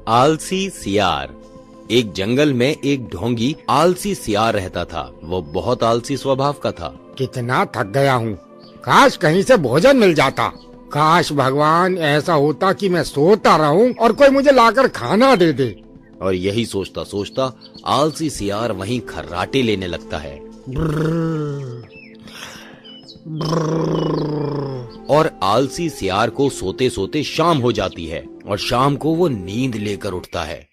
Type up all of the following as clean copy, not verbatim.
आलसी सियार। एक जंगल में एक ढोंगी आलसी सियार रहता था। वो बहुत आलसी स्वभाव का था। कितना थक गया हूँ, काश कहीं से भोजन मिल जाता। काश भगवान ऐसा होता कि मैं सोता रहूं और कोई मुझे लाकर खाना दे दे। और यही सोचता सोचता आलसी सियार वहीं खर्राटे लेने लगता है। और आलसी सियार को सोते सोते शाम हो जाती है और शाम को वो नींद लेकर उठता है।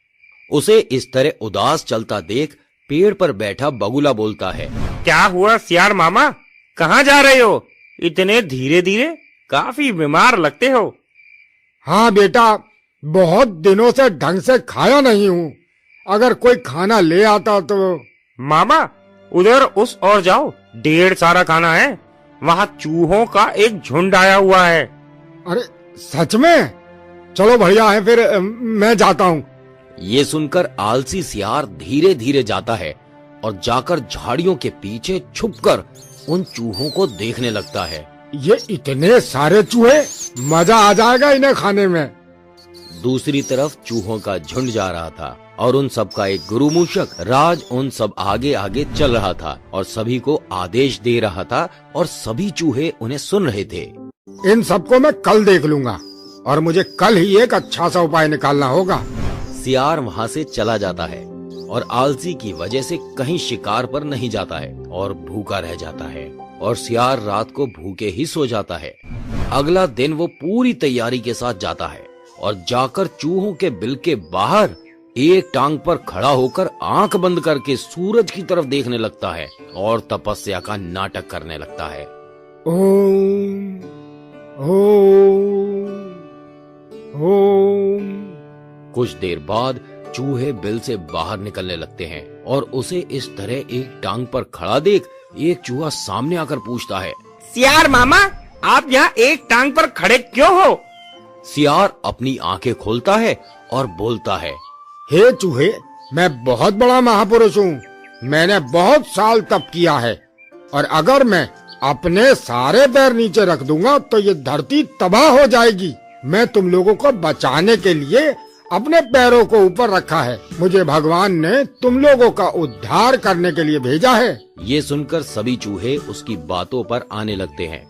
उसे इस तरह उदास चलता देख पेड़ पर बैठा बगुला बोलता है, क्या हुआ सियार मामा, कहाँ जा रहे हो? इतने धीरे धीरे, काफी बीमार लगते हो। हाँ बेटा, बहुत दिनों से ढंग से खाया नहीं हूँ। अगर कोई खाना ले आता तो। मामा उधर उस ओर जाओ, ढेर सारा खाना है। वहाँ चूहों का एक झुंड आया हुआ है। अरे सच में? चलो बढ़िया है, फिर मैं जाता हूँ। ये सुनकर आलसी सियार धीरे धीरे जाता है और जाकर झाड़ियों के पीछे छुपकर उन चूहों को देखने लगता है। ये इतने सारे चूहे, मजा आ जाएगा इन्हें खाने में। दूसरी तरफ चूहों का झुंड जा रहा था और उन सब का एक गुरु मूषक राज उन सब आगे आगे चल रहा था और सभी को आदेश दे रहा था और सभी चूहे उन्हें सुन रहे थे। इन सबको मैं कल देख लूंगा और मुझे कल ही एक अच्छा सा उपाय निकालना होगा। सियार वहाँ से चला जाता है और आलसी की वजह से कहीं शिकार पर नहीं जाता है और भूखा रह जाता है और सियार रात को भूखे ही सो जाता है। अगला दिन वो पूरी तैयारी के साथ जाता है और जाकर चूहों के बिल के बाहर एक टांग पर खड़ा होकर आंख बंद करके सूरज की तरफ देखने लगता है और तपस्या का नाटक करने लगता है। ओम ओम ओम। कुछ देर बाद चूहे बिल से बाहर निकलने लगते हैं और उसे इस तरह एक टांग पर खड़ा देख एक चूहा सामने आकर पूछता है, सियार मामा, आप यहाँ एक टांग पर खड़े क्यों हो? सियार अपनी आंखें खोलता है और बोलता है, हे चूहे, मैं बहुत बड़ा महापुरुष हूँ। मैंने बहुत साल तप किया है और अगर मैं अपने सारे पैर नीचे रख दूंगा तो ये धरती तबाह हो जाएगी। मैं तुम लोगों को बचाने के लिए अपने पैरों को ऊपर रखा है। मुझे भगवान ने तुम लोगों का उद्धार करने के लिए भेजा है। ये सुनकर सभी चूहे उसकी बातों पर आने लगते हैं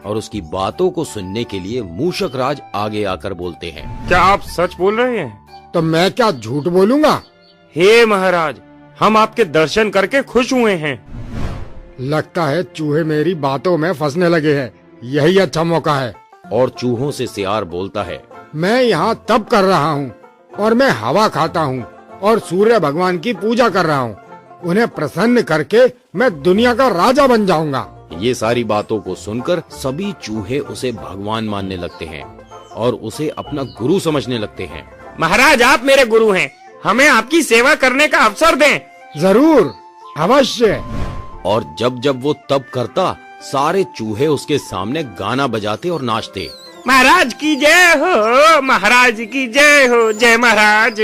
और उसकी बातों को सुनने के लिए मूषक राज आगे आकर बोलते हैं, क्या आप सच बोल रहे हैं? तो मैं क्या झूठ बोलूंगा? हे महाराज, हम आपके दर्शन करके खुश हुए हैं। लगता है चूहे मेरी बातों में फंसने लगे हैं। यही अच्छा मौका है। और चूहों से सियार बोलता है, मैं यहाँ तप कर रहा हूँ और मैं हवा खाता हूँ और सूर्य भगवान की पूजा कर रहा हूँ। उन्हें प्रसन्न करके मैं दुनिया का राजा बन जाऊंगा। ये सारी बातों को सुनकर सभी चूहे उसे भगवान मानने लगते हैं और उसे अपना गुरु समझने लगते हैं। महाराज, आप मेरे गुरु हैं, हमें आपकी सेवा करने का अवसर दें। जरूर, अवश्य। और जब जब वो तप करता, सारे चूहे उसके सामने गाना बजाते और नाचते। महाराज की जय हो, महाराज की जय हो, जय महाराज।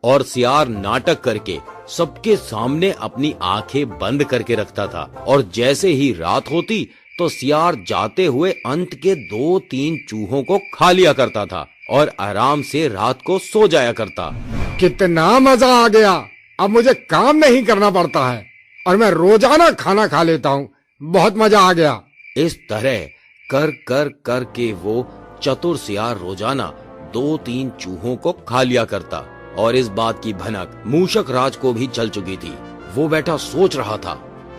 और सियार नाटक करके सबके सामने अपनी आंखें बंद करके रखता था और जैसे ही रात होती तो सियार जाते हुए अंत के 2-3 चूहों को खा लिया करता था और आराम से रात को सो जाया करता। कितना मजा आ गया। अब मुझे काम नहीं करना पड़ता है और मैं रोजाना खाना खा लेता हूँ। बहुत मजा आ गया। इस तरह कर कर कर के वो चतुर सियार रोजाना 2-3 चूहों को खा लिया करता और इस बात की भनक मूषक राज को भी चल चुकी थी। वो बैठा सोच रहा था,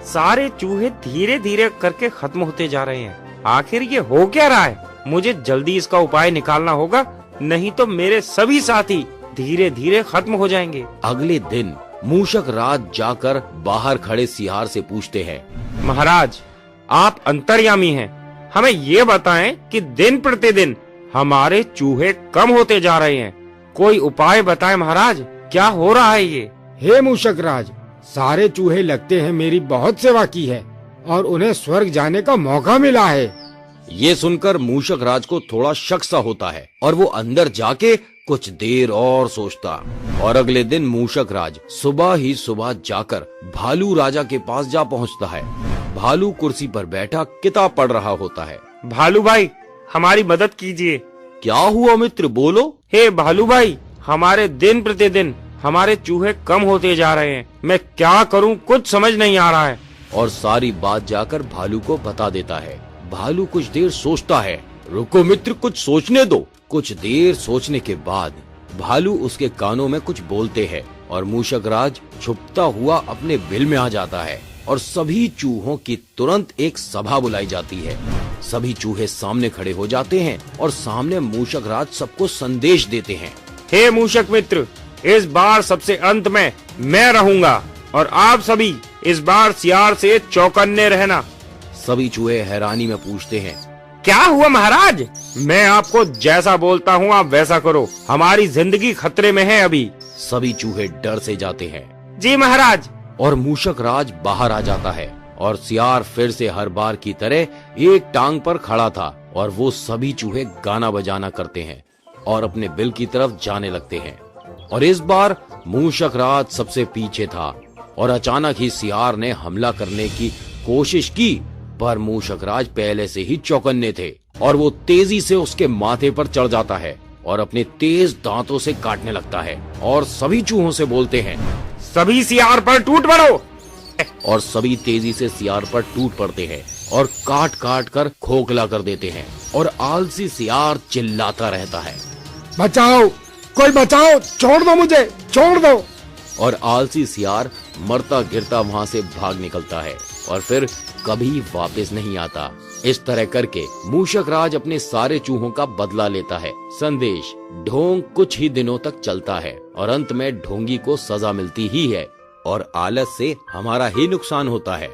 सारे चूहे धीरे धीरे करके खत्म होते जा रहे हैं। आखिर ये हो क्या रहा है? मुझे जल्दी इसका उपाय निकालना होगा, नहीं तो मेरे सभी साथी धीरे धीरे खत्म हो जाएंगे। अगले दिन मूषक राज जाकर बाहर खड़े सियार से पूछते हैं, महाराज, आप अंतर्यामी हैं, हमें ये बताएं कि दिन प्रतिदिन हमारे चूहे कम होते जा रहे हैं। कोई उपाय बताएं महाराज, क्या हो रहा है ये? हे मूषक राज, सारे चूहे लगते हैं मेरी बहुत सेवा की है और उन्हें स्वर्ग जाने का मौका मिला है। ये सुनकर मूषक राज को थोड़ा शक सा होता है और वो अंदर जाके कुछ देर और सोचता। और अगले दिन मूषक राज सुबह ही सुबह जाकर भालू राजा के पास जा पहुंचता है। भालू कुर्सी पर बैठा किताब पढ़ रहा होता है। भालू भाई, हमारी मदद कीजिए। क्या हुआ मित्र, बोलो। हे भालू भाई, हमारे दिन प्रतिदिन हमारे चूहे कम होते जा रहे हैं। मैं क्या करूं, कुछ समझ नहीं आ रहा है। और सारी बात जाकर भालू को बता देता है। भालू कुछ देर सोचता है। रुको मित्र, कुछ सोचने दो। कुछ देर सोचने के बाद भालू उसके कानों में कुछ बोलते हैं और मूषक राज छुपता हुआ अपने बिल में आ जाता है और सभी चूहों की तुरंत एक सभा बुलाई जाती है। सभी चूहे सामने खड़े हो जाते हैं और सामने मूषक राज सबको संदेश देते हैं। हे मूषक मित्र, इस बार सबसे अंत में मैं रहूंगा और आप सभी इस बार सियार से चौकन्ने रहना। सभी चूहे हैरानी में पूछते हैं, क्या हुआ महाराज? मैं आपको जैसा बोलता हूँ आप वैसा करो, हमारी जिंदगी खतरे में है अभी। सभी चूहे डर से जाते हैं। जी महाराज। और मूषक राज बाहर आ जाता है और सियार फिर से हर बार की तरह एक टांग पर खड़ा था और वो सभी चूहे गाना बजाना करते हैं और अपने बिल की तरफ जाने लगते हैं। और इस बार मूषक राज सबसे पीछे था और अचानक ही सियार ने हमला करने की कोशिश की, पर मूषक राज पहले से ही चौकन्ने थे और वो तेजी से उसके माथे पर चढ़ जाता है और अपने तेज दांतों से काटने लगता है और सभी चूहों से बोलते हैं, सभी सियार पर टूट पड़ो। और सभी तेजी से सियार पर टूट पड़ते हैं और काट काट कर खोखला कर देते हैं और आलसी सियार चिल्लाता रहता है, बचाओ, कोई बचाओ, छोड़ दो मुझे, छोड़ दो। और आलसी सियार मरता गिरता वहाँ से भाग निकलता है और फिर कभी वापस नहीं आता। इस तरह करके मूषक राज अपने सारे चूहों का बदला लेता है। संदेश, ढोंग कुछ ही दिनों तक चलता है और अंत में ढोंगी को सजा मिलती ही है और आलस से हमारा ही नुकसान होता है।